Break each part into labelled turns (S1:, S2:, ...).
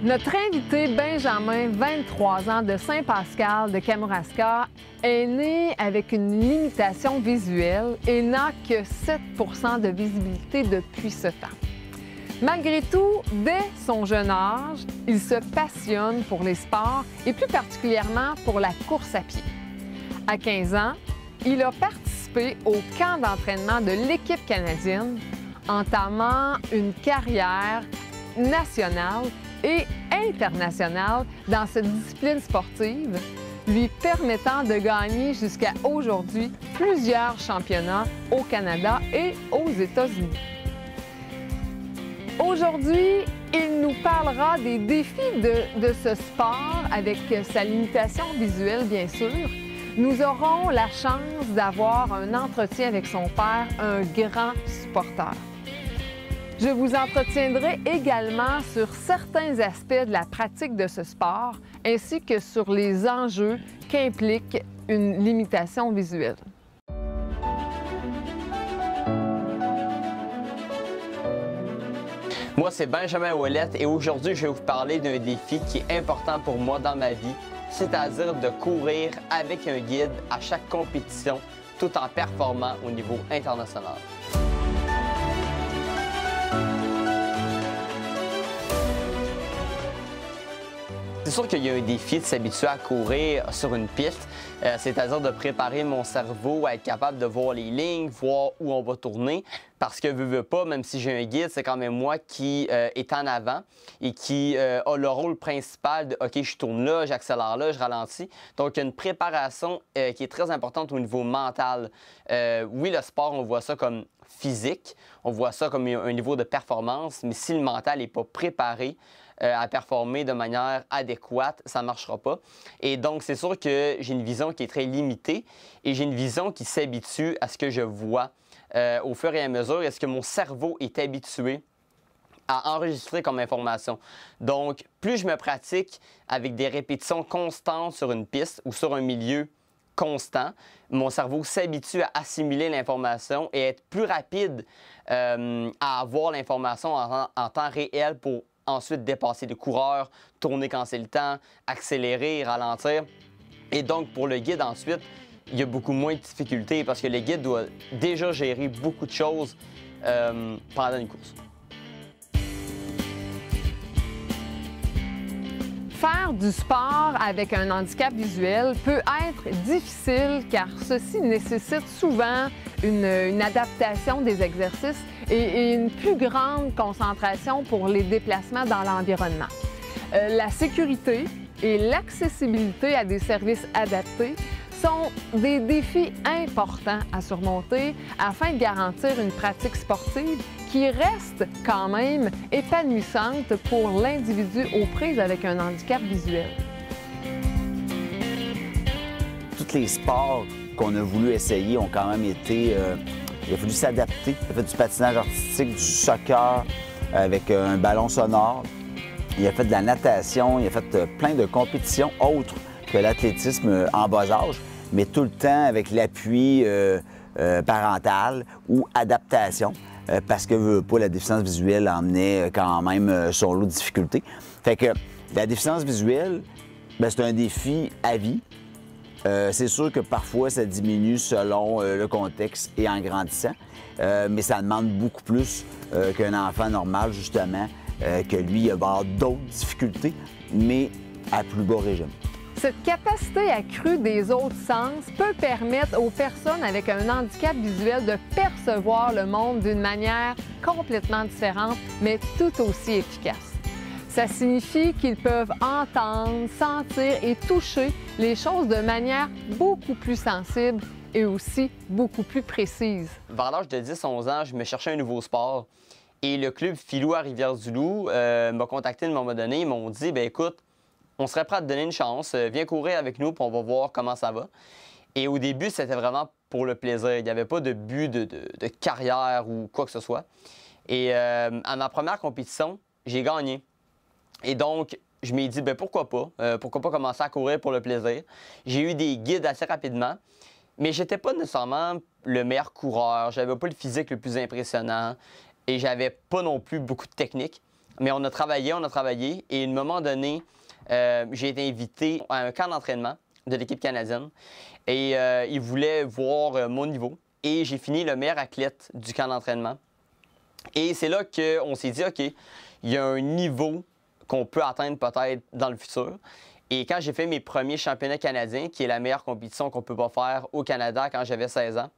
S1: Notre invité Benjamin, 23 ans, de Saint-Pascal de Kamouraska, est né avec une limitation visuelle et n'a que 7 % de visibilité depuis ce temps. Malgré tout, dès son jeune âge, il se passionne pour les sports et plus particulièrement pour la course à pied. À 15 ans, il a participé au camp d'entraînement de l'équipe canadienne, entamant une carrière nationale et internationale dans cette discipline sportive, lui permettant de gagner jusqu'à aujourd'hui plusieurs championnats au Canada et aux États-Unis. Aujourd'hui, il nous parlera des défis de ce sport avec sa limitation visuelle, bien sûr. Nous aurons la chance d'avoir un entretien avec son père, un grand supporter. Je vous entretiendrai également sur certains aspects de la pratique de ce sport, ainsi que sur les enjeux qu'implique une limitation visuelle.
S2: Moi, c'est Benjamin Ouellette et aujourd'hui, je vais vous parler d'un défi qui est important pour moi dans ma vie, c'est-à-dire de courir avec un guide à chaque compétition tout en performant au niveau international. C'est sûr qu'il y a un défi de s'habituer à courir sur une piste, c'est-à-dire de préparer mon cerveau à être capable de voir les lignes, voir où on va tourner, parce que veux pas, même si j'ai un guide, c'est quand même moi qui est en avant et qui a le rôle principal de « OK, je tourne là, j'accélère là, je ralentis ». Donc, il y a une préparation qui est très importante au niveau mental. Oui, le sport, on voit ça comme physique, on voit ça comme un niveau de performance, mais si le mental n'est pas préparé à performer de manière adéquate, ça ne marchera pas. Et donc, c'est sûr que j'ai une vision qui est très limitée et j'ai une vision qui s'habitue à ce que je vois au fur et à mesure. Est-ce que mon cerveau est habitué à enregistrer comme information? Donc, plus je me pratique avec des répétitions constantes sur une piste ou sur un milieu constant, mon cerveau s'habitue à assimiler l'information et être plus rapide à avoir l'information en temps réel pour ensuite dépasser les coureurs, tourner quand c'est le temps, accélérer, ralentir. Et donc, pour le guide ensuite, il y a beaucoup moins de difficultés parce que le guide doit déjà gérer beaucoup de choses pendant une course.
S1: Faire du sport avec un handicap visuel peut être difficile car ceci nécessite souvent une adaptation des exercices et une plus grande concentration pour les déplacements dans l'environnement. La sécurité et l'accessibilité à des services adaptés sont des défis importants à surmonter afin de garantir une pratique sportive qui reste quand même épanouissante pour l'individu aux prises avec un handicap visuel.
S3: Tous les sports qu'on a voulu essayer ont quand même été... il a fallu s'adapter. Il a fait du patinage artistique, du soccer avec un ballon sonore. Il a fait de la natation, il a fait plein de compétitions autres que l'athlétisme en bas âge, mais tout le temps avec l'appui parental ou adaptation, parce que veut pas, la déficience visuelle emmenait quand même son lot de difficultés. Fait que la déficience visuelle, c'est un défi à vie. C'est sûr que parfois, ça diminue selon le contexte et en grandissant, mais ça demande beaucoup plus qu'un enfant normal, justement, que lui, il va avoir d'autres difficultés, mais à plus bas régime.
S1: Cette capacité accrue des autres sens peut permettre aux personnes avec un handicap visuel de percevoir le monde d'une manière complètement différente, mais tout aussi efficace. Ça signifie qu'ils peuvent entendre, sentir et toucher les choses de manière beaucoup plus sensible et aussi beaucoup plus précise.
S2: Vers l'âge de 10-11 ans, je me cherchais un nouveau sport. Et le club Filou à Rivière-du-Loup m'a contacté à un moment donné. Ils m'ont dit, bien écoute, on serait prêt à te donner une chance. Viens courir avec nous, puis on va voir comment ça va. Et au début, c'était vraiment pour le plaisir. Il n'y avait pas de but de carrière ou quoi que ce soit. Et à ma première compétition, j'ai gagné. Et donc, je m'ai dit, bien pourquoi pas commencer à courir pour le plaisir. J'ai eu des guides assez rapidement, mais j'étais pas nécessairement le meilleur coureur. J'avais pas le physique le plus impressionnant et j'avais pas non plus beaucoup de technique. Mais on a travaillé, et à un moment donné, j'ai été invité à un camp d'entraînement de l'équipe canadienne et ils voulaient voir mon niveau. Et j'ai fini le meilleur athlète du camp d'entraînement. Et c'est là qu'on s'est dit, OK, il y a un niveau qu'on peut atteindre peut-être dans le futur. Et quand j'ai fait mes premiers championnats canadiens, qui est la meilleure compétition qu'on peut pas faire au Canada quand j'avais 16 ans,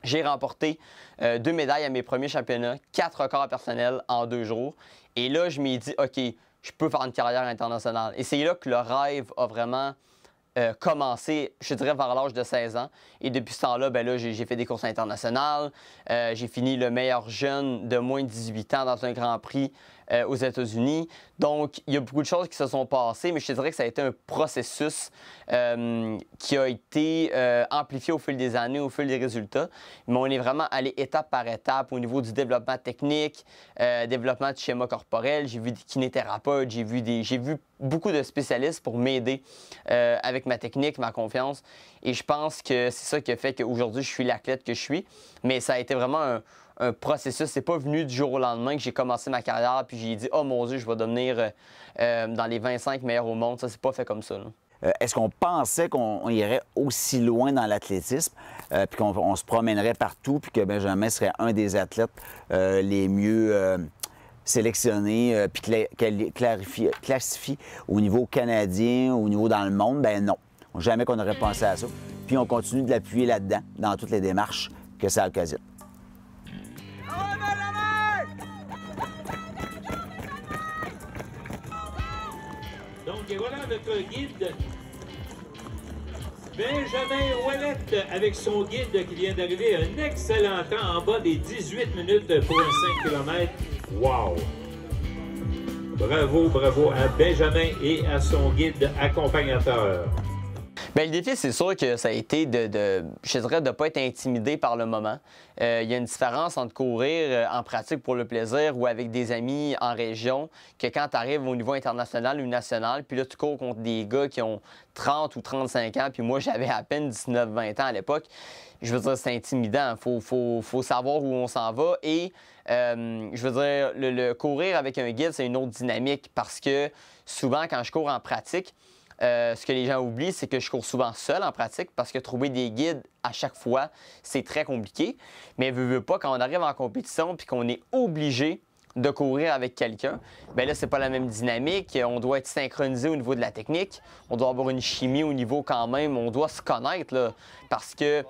S2: j'ai remporté 2 médailles à mes premiers championnats, 4 records personnels en 2 jours. Et là, je m'ai dit, OK, je peux faire une carrière internationale. Et c'est là que le rêve a vraiment commencé, je dirais, vers l'âge de 16 ans. Et depuis ce temps-là, ben là, j'ai fait des courses internationales. J'ai fini le meilleur jeune de moins de 18 ans dans un Grand Prix aux États-Unis. Donc, il y a beaucoup de choses qui se sont passées, mais je te dirais que ça a été un processus qui a été amplifié au fil des années, au fil des résultats. Mais on est vraiment allé étape par étape au niveau du développement technique, développement du schéma corporel. J'ai vu des kinésithérapeutes, j'ai vu beaucoup de spécialistes pour m'aider avec ma technique, ma confiance. Et je pense que c'est ça qui a fait qu'aujourd'hui, je suis l'athlète que je suis. Mais ça a été vraiment un processus. C'est pas venu du jour au lendemain que j'ai commencé ma carrière puis j'ai dit « Oh mon Dieu, je vais devenir dans les 25 meilleurs au monde ». Ça, c'est pas fait comme ça.
S3: Est-ce qu'on pensait qu'on irait aussi loin dans l'athlétisme, puis qu'on se promènerait partout, puis que Benjamin serait un des athlètes les mieux sélectionnés, puis classifiés au niveau canadien, au niveau dans le monde? Ben non. Jamais qu'on aurait pensé à ça. Puis on continue de l'appuyer là-dedans, dans toutes les démarches que ça occasionne.
S4: Donc, et voilà notre guide, Benjamin Ouellette, avec son guide qui vient d'arriver. Un excellent temps en bas des 18 minutes pour un 5 km. Wow! Bravo, bravo à Benjamin et à son guide accompagnateur.
S2: Bien, le défi, c'est sûr que ça a été je dirais, de ne pas être intimidé par le moment. Il y a une différence entre courir en pratique pour le plaisir ou avec des amis en région que quand tu arrives au niveau international ou national, puis là, tu cours contre des gars qui ont 30 ou 35 ans, puis moi, j'avais à peine 19-20 ans à l'époque. Je veux dire, c'est intimidant. Faut savoir où on s'en va et je veux dire, le courir avec un guide, c'est une autre dynamique parce que souvent, quand je cours en pratique, ce que les gens oublient, c'est que je cours souvent seul en pratique parce que trouver des guides à chaque fois, c'est très compliqué. Mais veux pas, quand on arrive en compétition puis qu'on est obligé de courir avec quelqu'un, bien là, c'est pas la même dynamique. On doit être synchronisé au niveau de la technique. On doit avoir une chimie au niveau quand même. On doit se connaître là, parce que,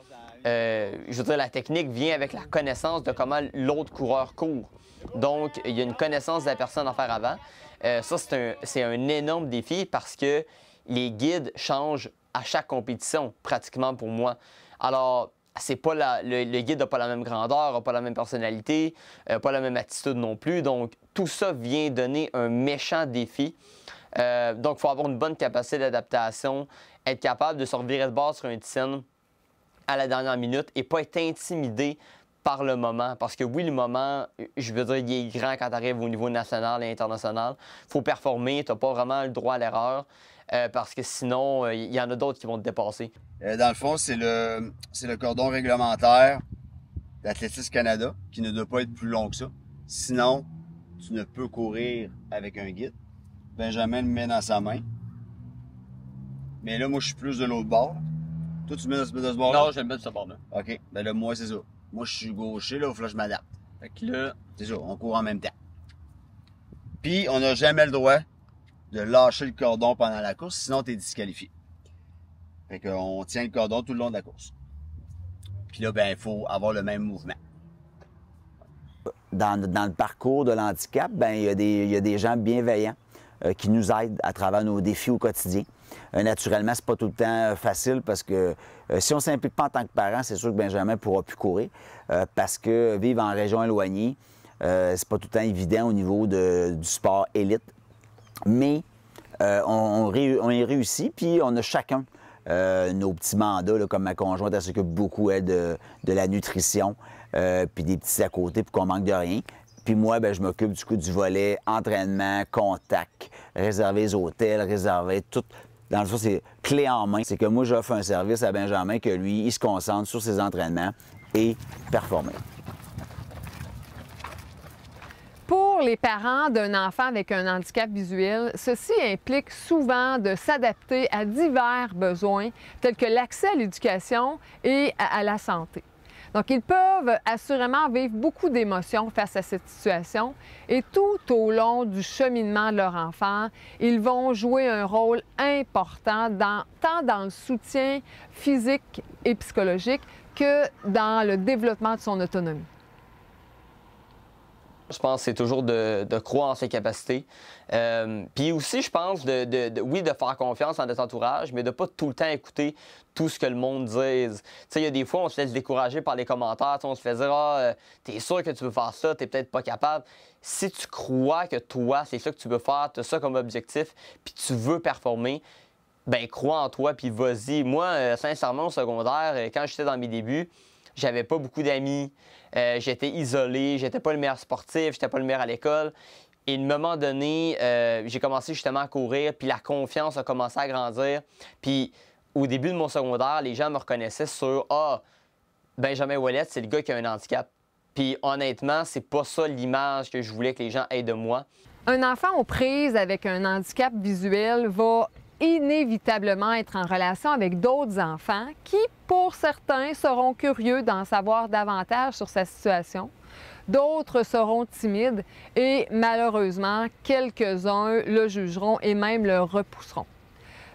S2: je veux dire, la technique vient avec la connaissance de comment l'autre coureur court. Donc, il y a une connaissance de la personne à faire avant. Ça, c'est un énorme défi parce que les guides changent à chaque compétition, pratiquement pour moi. Alors, c'est pas le guide n'a pas la même grandeur, n'a pas la même personnalité, pas la même attitude non plus. Donc, tout ça vient donner un méchant défi. Donc, il faut avoir une bonne capacité d'adaptation, être capable de se revirer de bord sur une scène à la dernière minute et pas être intimidé par le moment. Parce que oui, le moment, je veux dire, il est grand quand tu arrives au niveau national et international. Il faut performer, tu n'as pas vraiment le droit à l'erreur. Parce que sinon, il y en a d'autres qui vont te dépasser.
S5: Dans le fond, c'est le cordon réglementaire d'Athlétisme Canada qui ne doit pas être plus long que ça. Sinon, tu ne peux courir avec un guide. Benjamin le met dans sa main. Mais là, moi, je suis plus de l'autre bord. Toi, tu mets de ce bord-là?
S2: Non, je le mets de ce bord-là.
S5: OK. Ben là, moi, c'est ça. Moi, je suis gaucher, là, il faut que je m'adapte.
S2: Fait que là,
S5: c'est ça, on court en même temps. Puis, on n'a jamais le droit de lâcher le cordon pendant la course, sinon tu es disqualifié. Fait qu'on tient le cordon tout le long de la course. Puis là, ben, il faut avoir le même mouvement.
S3: Dans le parcours de l'handicap, ben, il y a des gens bienveillants qui nous aident à travers nos défis au quotidien. Naturellement, c'est pas tout le temps facile parce que si on ne s'implique pas en tant que parent, c'est sûr que Benjamin ne pourra plus courir parce que vivre en région éloignée, c'est pas tout le temps évident au niveau du sport élite. Mais on y réussit, puis on a chacun nos petits mandats, là, comme ma conjointe, elle s'occupe beaucoup elle, de la nutrition, puis des petits à côté pour qu'on manque de rien. Puis moi, ben, je m'occupe du coup du volet entraînement, contact, réserver les hôtels, réserver tout. Dans le fond, c'est clé en main. C'est que moi, j'offre un service à Benjamin que lui, il se concentre sur ses entraînements et performer.
S1: Pour Pour les parents d'un enfant avec un handicap visuel, ceci implique souvent de s'adapter à divers besoins tels que l'accès à l'éducation et à la santé. Donc, ils peuvent assurément vivre beaucoup d'émotions face à cette situation et tout au long du cheminement de leur enfant, ils vont jouer un rôle important tant dans le soutien physique et psychologique que dans le développement de son autonomie.
S2: Je pense que c'est toujours de croire en ses capacités. Puis aussi, je pense, oui, de faire confiance en notre entourage, mais de ne pas tout le temps écouter tout ce que le monde dit. Tu sais, il y a des fois, on se laisse décourager par les commentaires. On se fait dire « Ah, t'es sûr que tu veux faire ça, t'es peut-être pas capable. » Si tu crois que toi, c'est ça que tu veux faire, tu as ça comme objectif, puis tu veux performer, ben crois en toi, puis vas-y. Moi, sincèrement, au secondaire, quand j'étais dans mes débuts, j'avais pas beaucoup d'amis, j'étais isolé, j'étais pas le meilleur sportif, j'étais pas le meilleur à l'école. Et à un moment donné, j'ai commencé justement à courir, puis la confiance a commencé à grandir. Puis au début de mon secondaire, les gens me reconnaissaient sur « Ah, Benjamin Ouellet, c'est le gars qui a un handicap. » Puis honnêtement, c'est pas ça l'image que je voulais que les gens aient de moi.
S1: Un enfant aux prises avec un handicap visuel va inévitablement être en relation avec d'autres enfants qui, pour certains, seront curieux d'en savoir davantage sur sa situation. D'autres seront timides et, malheureusement, quelques-uns le jugeront et même le repousseront.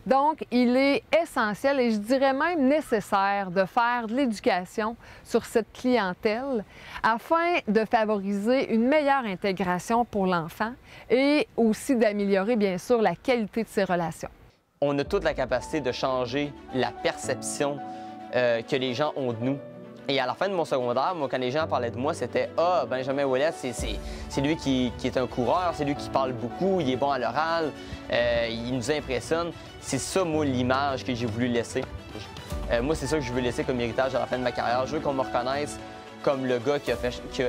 S1: Donc, il est essentiel et je dirais même nécessaire de faire de l'éducation sur cette clientèle afin de favoriser une meilleure intégration pour l'enfant et aussi d'améliorer, bien sûr, la qualité de ses relations.
S2: On a toute la capacité de changer la perception que les gens ont de nous. Et à la fin de mon secondaire, moi, quand les gens parlaient de moi, c'était « Ah, Benjamin Ouellet, c'est lui qui est un coureur, c'est lui qui parle beaucoup, il est bon à l'oral, il nous impressionne. » C'est ça, moi, l'image que j'ai voulu laisser. Moi, c'est ça que je veux laisser comme héritage à la fin de ma carrière. Je veux qu'on me reconnaisse comme le gars qui a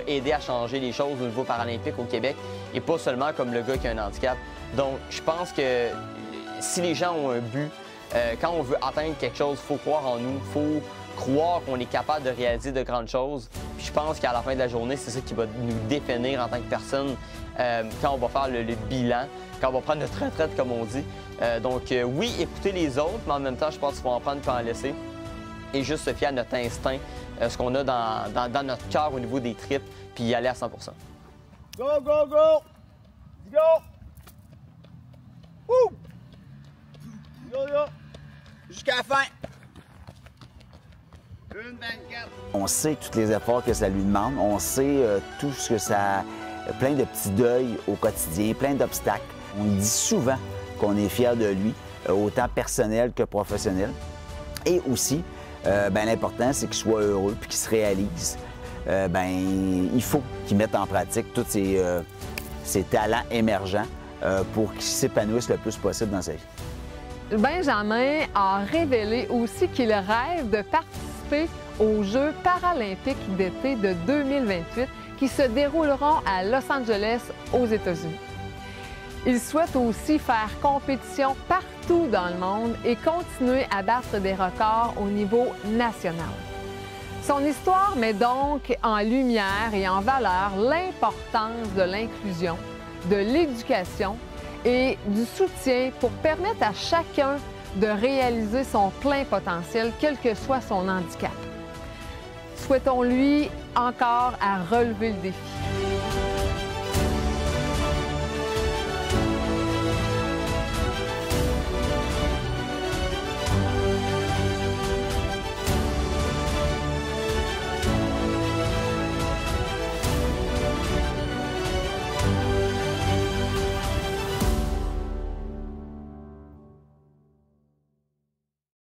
S2: aidé à changer les choses au niveau paralympique au Québec et pas seulement comme le gars qui a un handicap. Donc, je pense que si les gens ont un but, quand on veut atteindre quelque chose, il faut croire en nous, il faut croire qu'on est capable de réaliser de grandes choses. Puis je pense qu'à la fin de la journée, c'est ça qui va nous définir en tant que personne quand on va faire le bilan, quand on va prendre notre retraite, comme on dit. Donc oui, écouter les autres, mais en même temps, je pense qu'il faut en prendre puis en laisser. Et juste se fier à notre instinct, ce qu'on a dans notre cœur au niveau des tripes, puis y aller à 100 %.
S5: Go, go, go! Go! Wouh! Go, go! Jusqu'à la fin! 1,24.
S3: On sait tous les efforts que ça lui demande. On sait tout ce que ça... plein de petits deuils au quotidien, plein d'obstacles. On dit souvent qu'on est fier de lui, autant personnel que professionnel. Et aussi, l'important, c'est qu'il soit heureux puis qu'il se réalise. Il faut qu'il mette en pratique tous ses talents émergents pour qu'il s'épanouisse le plus possible dans sa vie.
S1: Benjamin a révélé aussi qu'il rêve de participer aux Jeux paralympiques d'été de 2028 qui se dérouleront à Los Angeles, aux États-Unis. Il souhaite aussi faire compétition partout dans le monde et continuer à battre des records au niveau national. Son histoire met donc en lumière et en valeur l'importance de l'inclusion, de l'éducation et du soutien pour permettre à chacun de réaliser son plein potentiel, quel que soit son handicap. Souhaitons-lui encore à relever le défi.